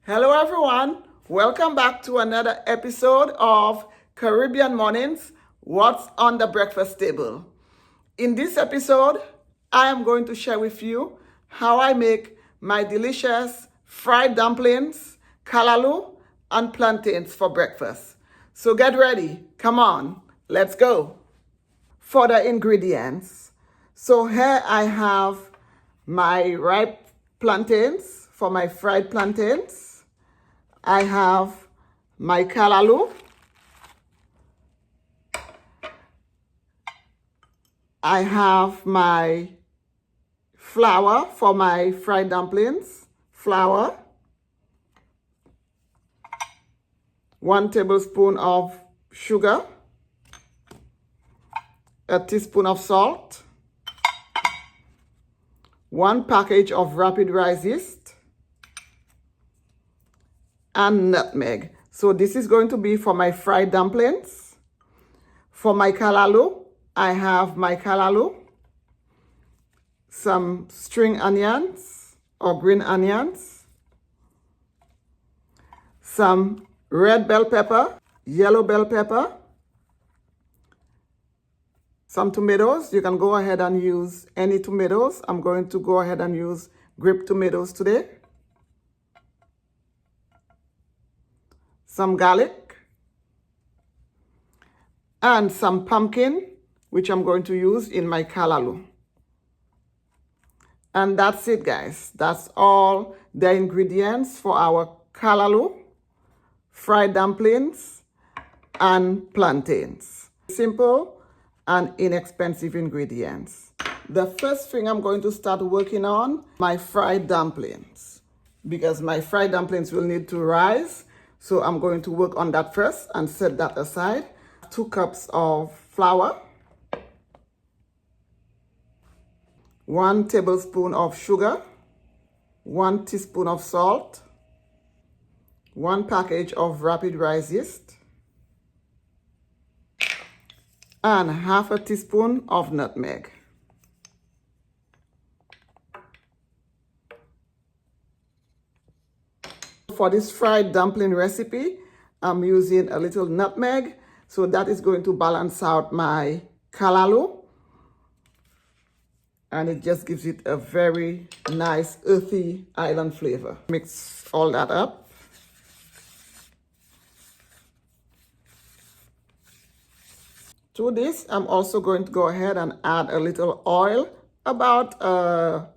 Hello everyone, welcome back to another episode of Caribbean Mornings, What's on the Breakfast Table. In this episode, I am going to share with you how I make my delicious fried dumplings, callaloo, and plantains for breakfast. So get ready, come on, let's go. For the ingredients, so here I have my ripe plantains for my fried plantains. I have my callaloo. I have my flour for my fried dumplings. Flour. 1 tablespoon of sugar. A teaspoon of salt. 1 package of rapid rise yeast. And nutmeg. So this is going to be for my fried dumplings. For my callaloo, I have my callaloo, some string onions or green onions, some red bell pepper, yellow bell pepper, some tomatoes. You can go ahead and use any tomatoes. I'm going to go ahead and use grape tomatoes today. Some garlic, and some pumpkin, which I'm going to use in my callaloo. And that's it, guys. That's all the ingredients for our callaloo, fried dumplings, and plantains. Simple and inexpensive ingredients. The first thing I'm going to start working on, my fried dumplings, because my fried dumplings will need to rise. So I'm going to work on that first and set that aside. 2 cups of flour, 1 tablespoon of sugar, 1 teaspoon of salt, 1 package of rapid rise yeast, and half a teaspoon of nutmeg. For this fried dumpling recipe, I'm using a little nutmeg, so that is going to balance out my callaloo. And it just gives it a very nice earthy island flavor. Mix all that up. To this, I'm also going to go ahead and add a little oil, about a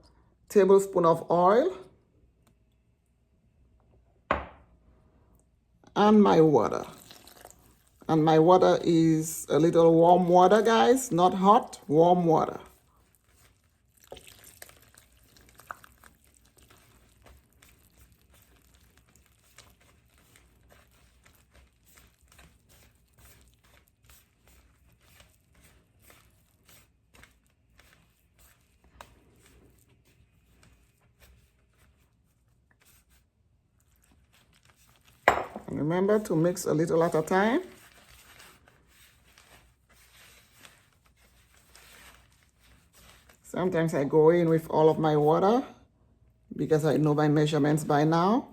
tablespoon of oil. And my water. And my water is a little warm water, guys, not hot, warm water. Remember to mix a little at a time. Sometimes I go in with all of my water because I know my measurements by now.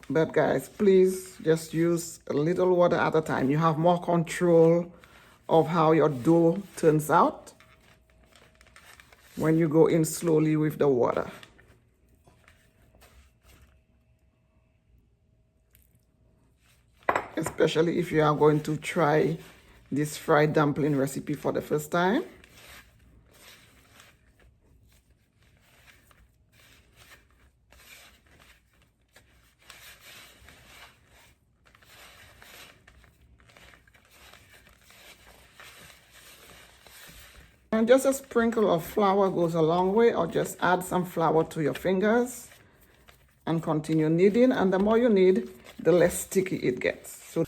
But guys, please just use a little water at a time. You have more control of how your dough turns out when you go in slowly with the water. Especially if you are going to try this fried dumpling recipe for the first time. And just a sprinkle of flour goes a long way, or just add some flour to your fingers and continue kneading. And the more you knead, the less sticky it gets. So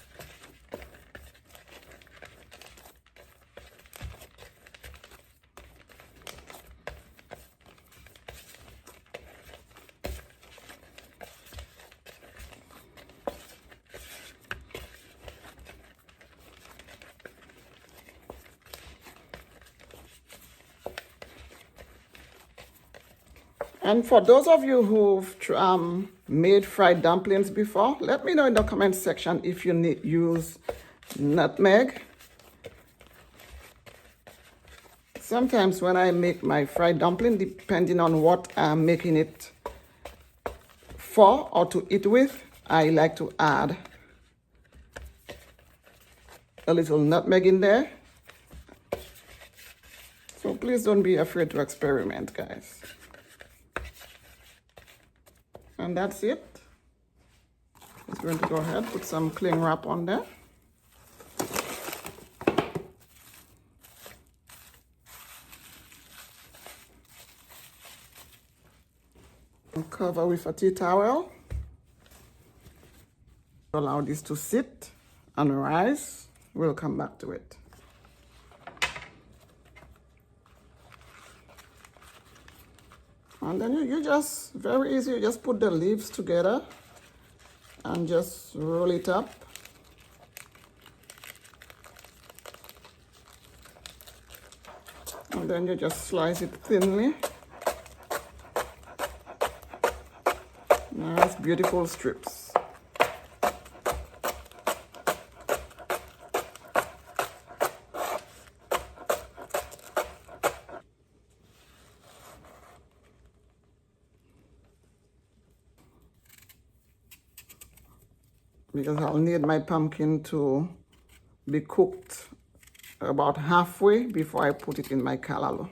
And for those of you who've made fried dumplings before, let me know in the comment section if you use nutmeg. Sometimes when I make my fried dumpling, depending on what I'm making it for or to eat with, I like to add a little nutmeg in there. So please don't be afraid to experiment, guys. And that's it. Just going to go ahead, put some cling wrap on there. And cover with a tea towel. Allow this to sit and rise. We'll come back to it. And then you just, very easy, you just put the leaves together and just roll it up. And then you just slice it thinly. Nice, beautiful strips. Because I'll need my pumpkin to be cooked about halfway before I put it in my callaloo.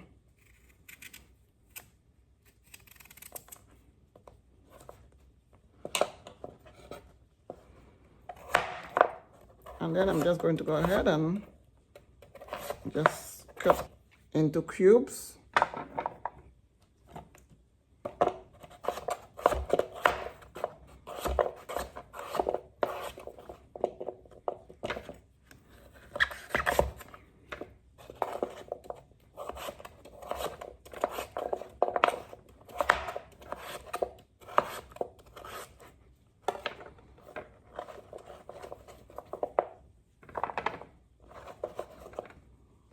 And then I'm just going to go ahead and just cut into cubes.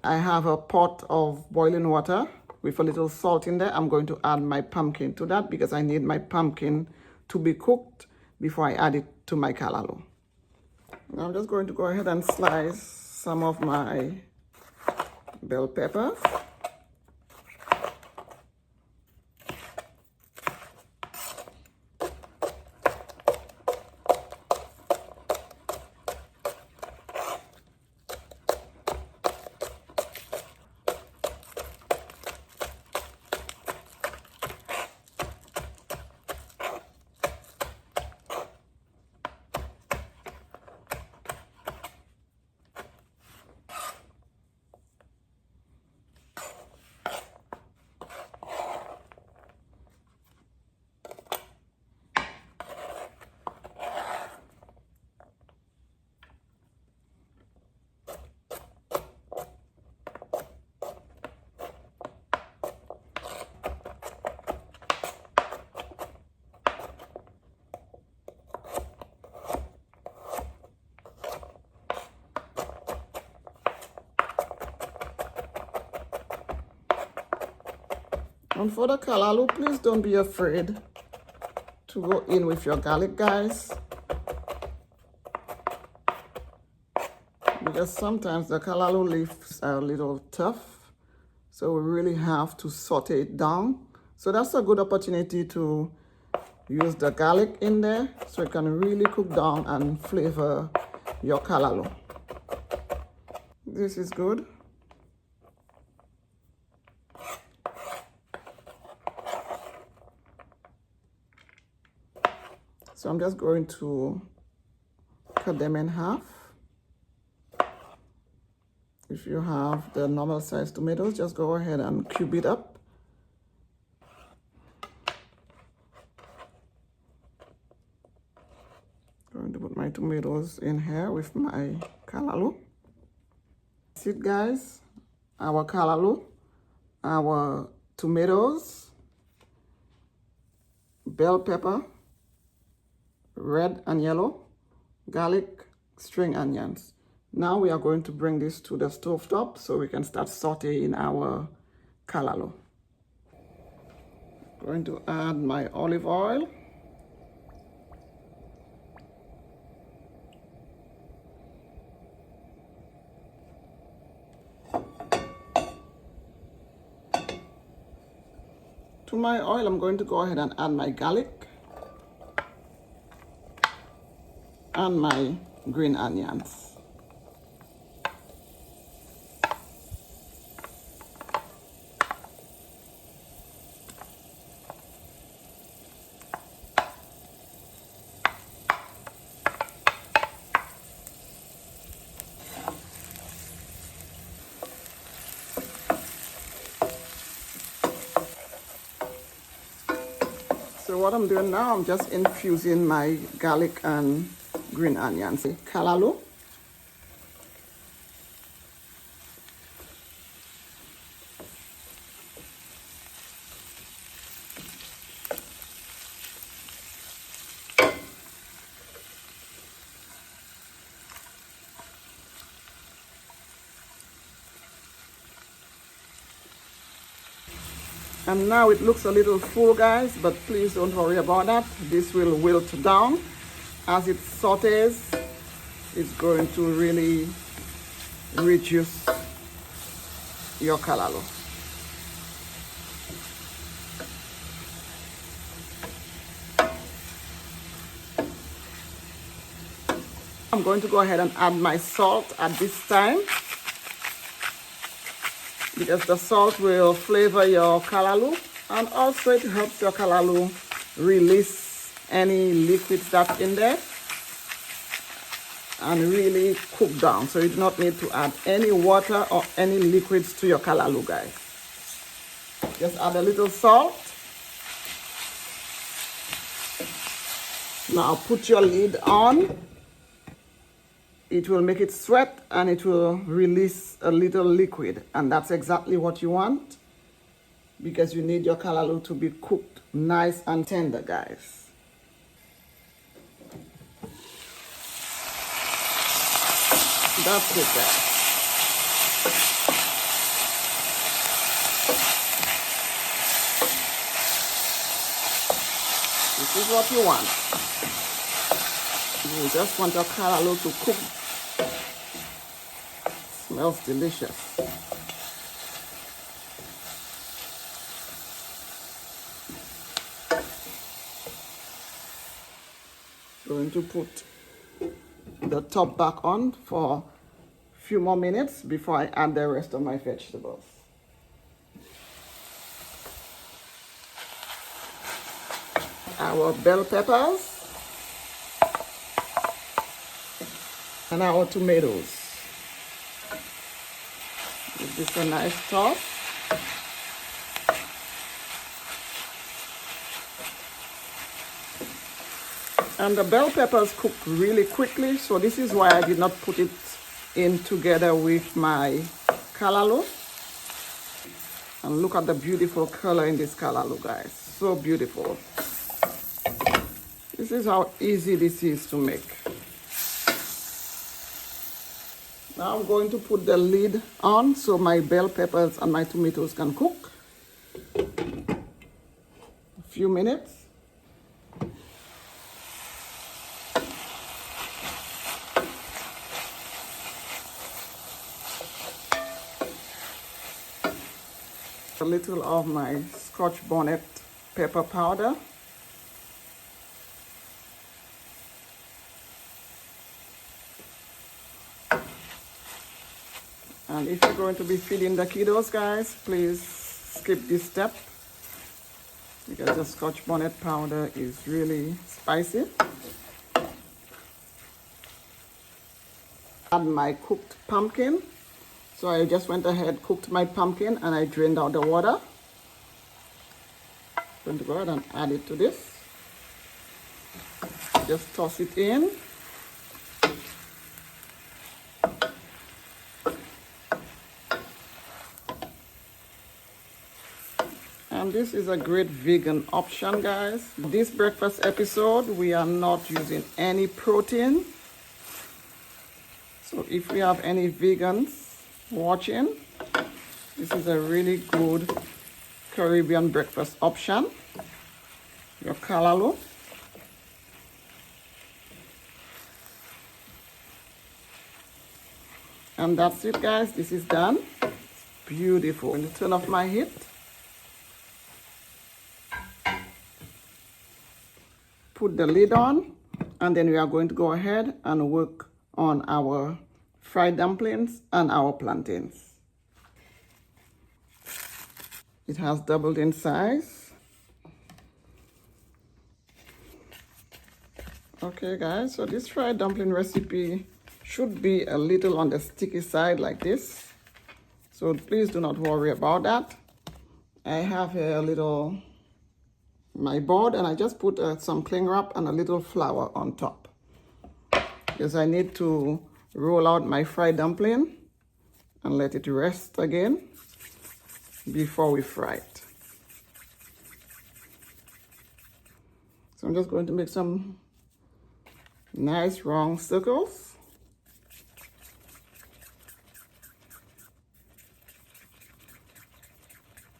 I have a pot of boiling water with a little salt in there. I'm going to add my pumpkin to that because I need my pumpkin to be cooked before I add it to my callaloo. Now I'm just going to go ahead and slice some of my bell peppers. And for the callaloo, please don't be afraid to go in with your garlic, guys. Because sometimes the callaloo leaves are a little tough. So we really have to saute it down. So that's a good opportunity to use the garlic in there so it can really cook down and flavor your callaloo. This is good. So I'm just going to cut them in half. If you have the normal size tomatoes, just go ahead and cube it up. Going to put my tomatoes in here with my callaloo. That's it, guys. Our callaloo, our tomatoes, bell pepper, red and yellow, garlic, string onions. Now we are going to bring this to the stove top so we can start sauteing our callaloo. Going to add my olive oil. To my oil, I'm going to go ahead and add my garlic and my green onions. So what I'm doing now, I'm just infusing my garlic and green onions. Callaloo. And now it looks a little full, guys, but please don't worry about that. This will wilt down. As it sautés, it's going to really reduce your callaloo. I'm going to go ahead and add my salt at this time, because the salt will flavor your callaloo, and also it helps your callaloo release any liquids that's in there and really cook down. So you do not need to add any water or any liquids to your callaloo, guys. Just add a little salt. Now put your lid on. It will make it sweat and it will release a little liquid, and that's exactly what you want, because you need your callaloo to be cooked nice and tender, guys. That's it, guys. This is what you want. You just want your callaloo to cook. Smells delicious. Going to put the top back on for a few more minutes before I add the rest of my vegetables. Our bell peppers and our tomatoes. Give this a nice toss. And the bell peppers cook really quickly, so this is why I did not put it in together with my callaloo. And look at the beautiful color in this callaloo, guys. So beautiful. This is how easy this is to make. Now I'm going to put the lid on so my bell peppers and my tomatoes can cook. A few minutes. A little of my Scotch bonnet pepper powder. And if you're going to be feeding the kiddos, guys, please skip this step, because the Scotch bonnet powder is really spicy. Add my cooked pumpkin. So I just went ahead, cooked my pumpkin, and I drained out the water. I'm going to go ahead and add it to this. Just toss it in. And this is a great vegan option, guys. This breakfast episode, we are not using any protein. So if we have any vegans watching, this is a really good Caribbean breakfast option. your callaloo. And that's it, guys. This is done. Beautiful. I'm going to turn off my heat. Put the lid on, and then we are going to go ahead and work on our fried dumplings and our plantains. It has doubled in size. Okay, guys, so this fried dumpling recipe should be a little on the sticky side like this. So please do not worry about that. I have here a little, my board, and I just put some cling wrap and a little flour on top. Because I need to roll out my fried dumpling and let it rest again before we fry it. So I'm just going to make some nice round circles.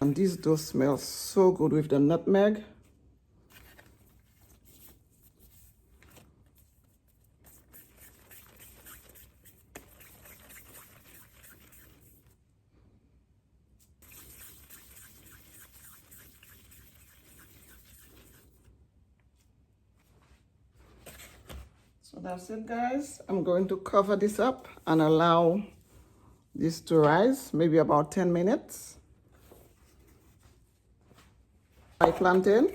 And this dough smells so good with the nutmeg. So that's it, guys. I'm going to cover this up and allow this to rise, maybe about 10 minutes. My plantain.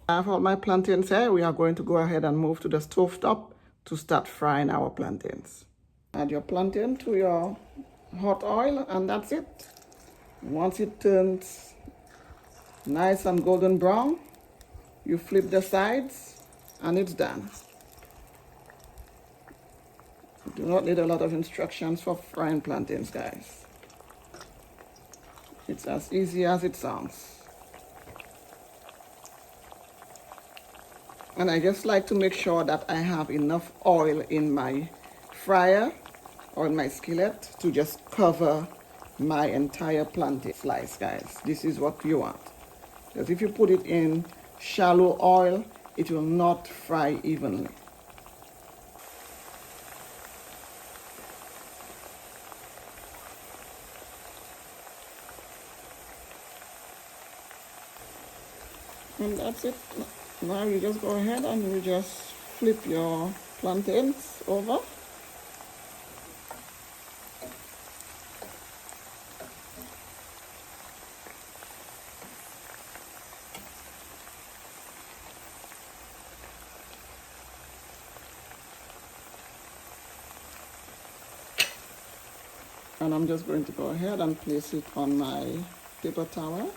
I have all my plantains here. We are going to go ahead and move to the stove top to start frying our plantains. Add your plantain to your hot oil, and that's it. Once it turns nice and golden brown, you flip the sides and it's done. You do not need a lot of instructions for frying plantains, guys. It's as easy as it sounds. And I just like to make sure that I have enough oil in my fryer or in my skillet to just cover my entire plantain slice, guys. This is what you want. Because if you put it in shallow oil, it will not fry evenly. And that's it. Now you just go ahead and you just flip your plantains over. And I'm just going to go ahead and place it on my paper towel.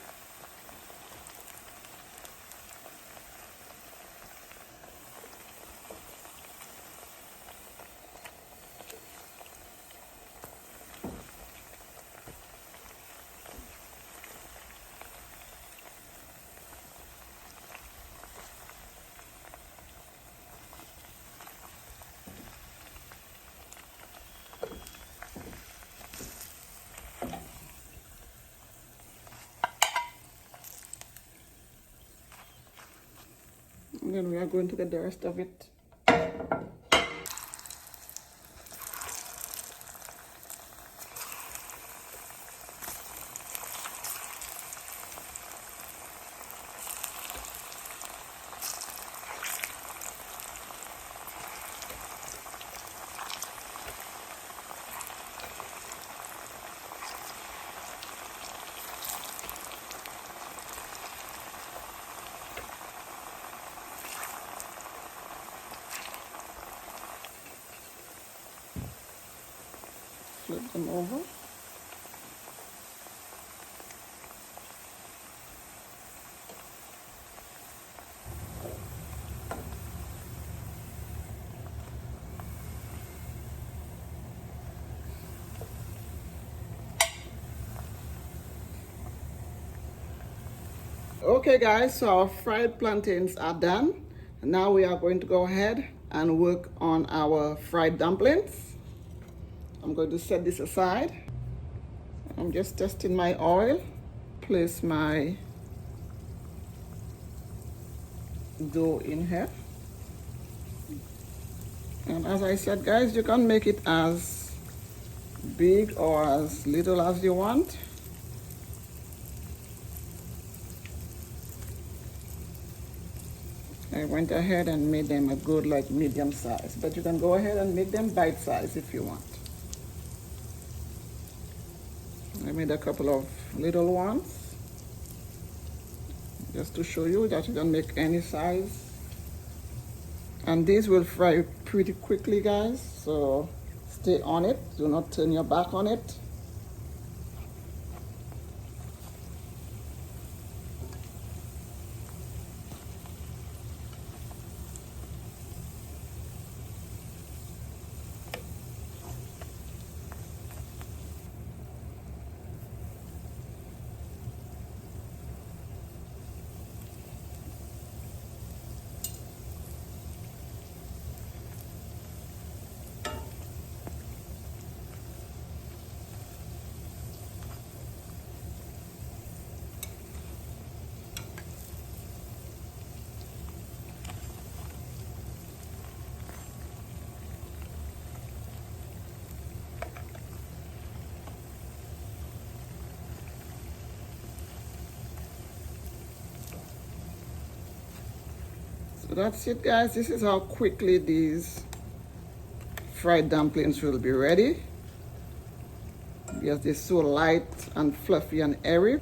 And then we are going to get the rest of it. Flip them over. Okay guys, so our fried plantains are done. Now we are going to go ahead and work on our fried dumplings. I'm going to set this aside. I'm just testing my oil. Place my dough in here. And as I said guys, you can make it as big or as little as you want. I went ahead and made them a good like medium size, but you can go ahead and make them bite size if you want. I made a couple of little ones just to show you that you can make any size. And these will fry pretty quickly guys, so stay on it, do not turn your back on it. So that's it guys, this is how quickly these fried dumplings will be ready. Because they're so light and fluffy and airy.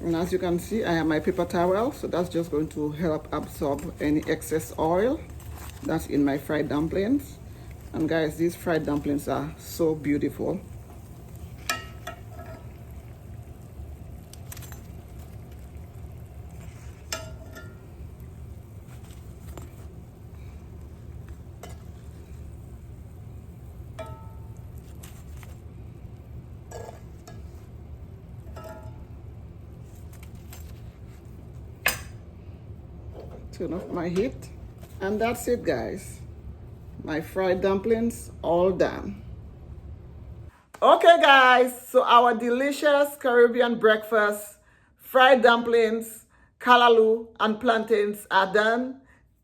And as you can see, I have my paper towel, so that's just going to help absorb any excess oil that's in my fried dumplings. And guys, these fried dumplings are so beautiful. Turn off my heat, and that's it guys, my fried dumplings all done. Okay guys, so our delicious Caribbean breakfast fried dumplings, callaloo and plantains are done.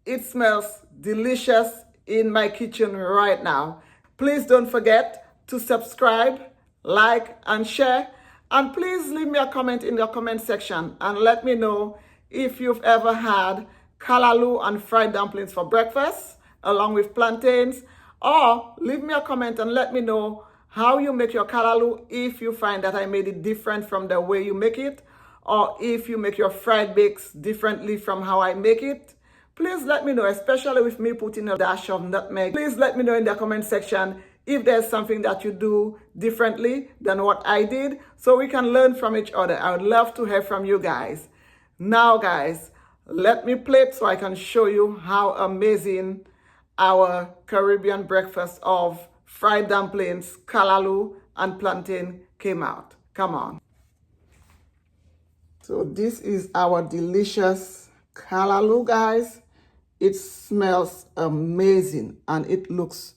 It smells delicious in my kitchen right now. Please don't forget to subscribe, like and share, and please leave me a comment in the comment section and let me know if you've ever had callaloo and fried dumplings for breakfast along with plantains, or leave me a comment and let me know how you make your callaloo, if you find that I made it different from the way you make it, or if you make your fried bakes differently from how I make it. Please let me know, especially with me putting a dash of nutmeg. Please let me know in the comment section if there's something that you do differently than what I did, so we can learn from each other. I would love to hear from you guys. Now guys, let me plate so I can show you how amazing our Caribbean breakfast of fried dumplings, callaloo, and plantain came out. Come on. So this is our delicious callaloo, guys. It smells amazing and it looks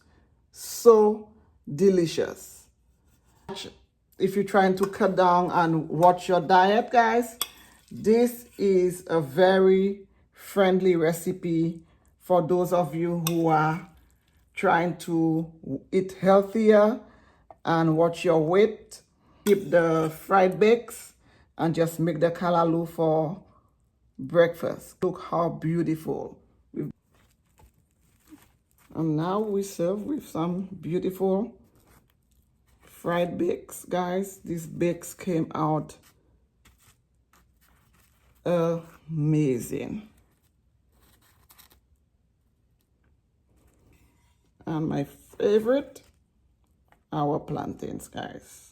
so delicious. If you're trying to cut down and watch your diet, guys, this is a very friendly recipe for those of you who are trying to eat healthier and watch your weight. Keep the fried bakes and just make the callaloo for breakfast. Look how beautiful. And now we serve with some beautiful fried bakes, guys. These bakes came out amazing. And my favorite, our plantains, guys.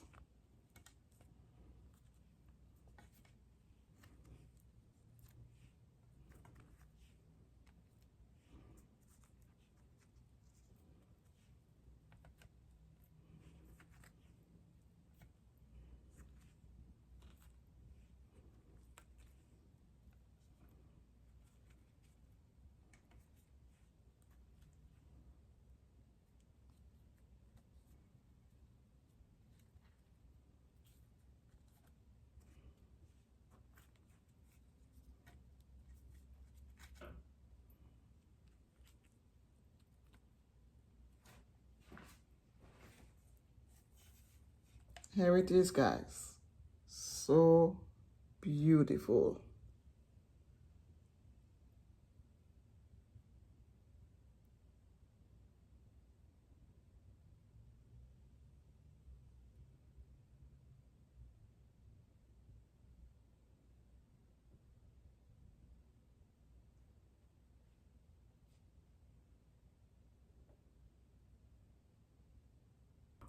Here it is, guys. So beautiful.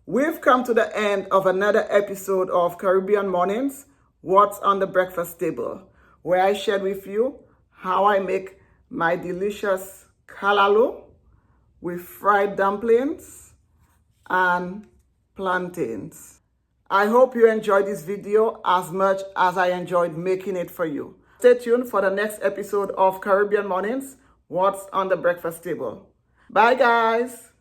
We've come to the end of another episode of Caribbean Mornings, What's on the Breakfast Table, where I shared with you how I make my delicious callaloo with fried dumplings and plantains. I hope you enjoyed this video as much as I enjoyed making it for you. Stay tuned for the next episode of Caribbean Mornings, What's on the Breakfast Table. Bye, guys.